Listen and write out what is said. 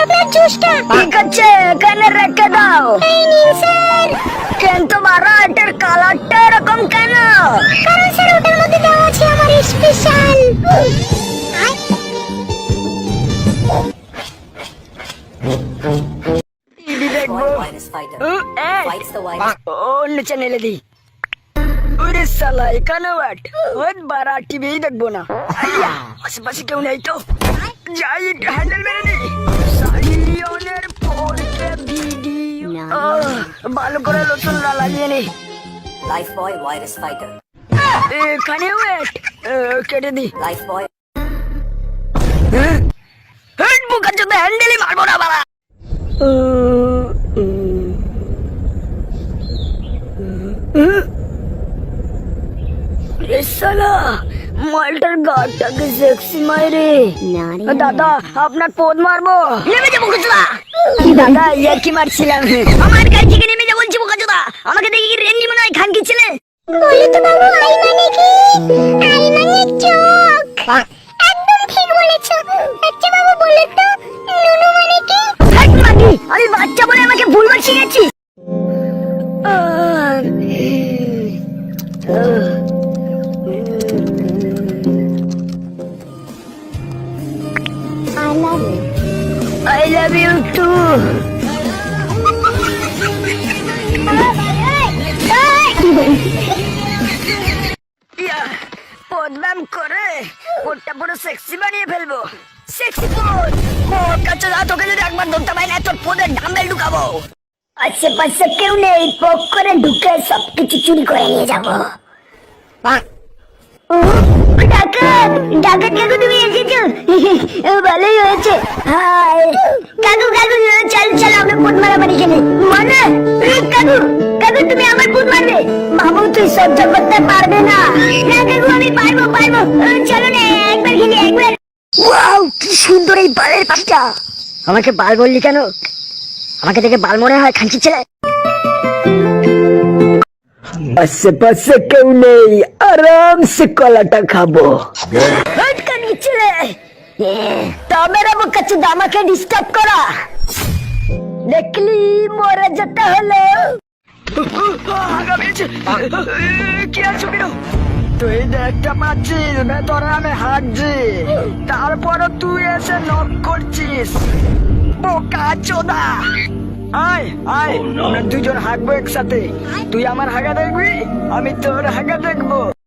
আপনার জুসটা। ঠিক আছে, এখানে রেখে দাও। এই নিন স্যার। কিন্তু মারা এটার কালারটা এরকম কেন? কারণ স্যার ওটার মধ্যে দেওয়া আছে আমার স্পেশাল। টিভি দেখবো। Virus fighter fights the virus. অন্য চ্যানেলে দি। ওরে শালা এখানে ওয়াট ওই বারা টিভি দেখবো না। আইয়া আশেপাশে কেউ নেই তো, যাই হ্যান্ডেল মেরে নি। সাইলিয়নের ফোরকে ভিডিও ভালো করে লোচন না লাগিয়ে নি। Life boy virus fighter. এখানে ওয়েট কেটে দি। Life boy. হেড বুকার জন্য হ্যান্ডেলই মারবো না বাড়া। শালা মালটার গাড়টাকে সেক্সি মাইরে। দাদা আপনার পদ মারবো। নেমে যাবো বুকাচোদা। দাদা ইয়ার কি মারছিলাম, আমার গাড়ি থেকে নেমে যা বলছি বুকাচোদা। আমাকে দেখে কি রেন্ডি মনে হয় খানকি ছেলে। বলে তো বাবু আই মানে কি? আই মানে চোখ। একদম ঠিক বলেছো। আচ্ছা বাবু বলে তো নুনু মানে কি? হেড মাগি, আমি বাচ্চা বলে আমাকে ভুলবার শিখেছিস। I love you too. বদনাম করে পোটটা পুরো সেক্সি বানিয়ে ফেলবো। সেক্সি পোট মোর কাছে যা, তোকে যদি একবার ধরতে পারি না তোর পোদের ডাম্বেল ঢুকাবো। আশেপাশে কেউ নেই, পক করে ঢুকে সবকিছু চুরি করে নিয়ে যাবো। ডাকাত ডাকাত কাকু তুমি এসেছো? ভালোই হয়েছে। হাই কাকু কাকু চল চল আমরা পুত মারামারি খেলি। মানে কাকু কাকু তুমি আমার পুত মারবে? বাবু তুই সহ্য করতে পারবে না। না কাকু আমি পারবো পারবো, চলো না একবার খেলি একবার। ওয়াও কি সুন্দর এই বালের পাশটা। আমাকে বাল বললি কেন? আমাকে দেখে বাল মনে হয় খানকি ছেলে। আশেপাশে কেউ নেই, আরামসে কলাটা খাবো। খানকি ছেলে তা মেরা বুকাচোদা আমাকে ডিস্টার্ব করা দেখলি মরে যেতে হলো। কি আছো বিরু? তুই দেখতে পাচ্ছিস ভেতরে আমি হাঁটছি, তারপরও তুই এসে নক করছিস। বোকাচোদা আয় আয়, আমরা দুজন হাঁকবো একসাথে। তুই আমার হাগা দেখবি, আমি তোর হাগা দেখবো।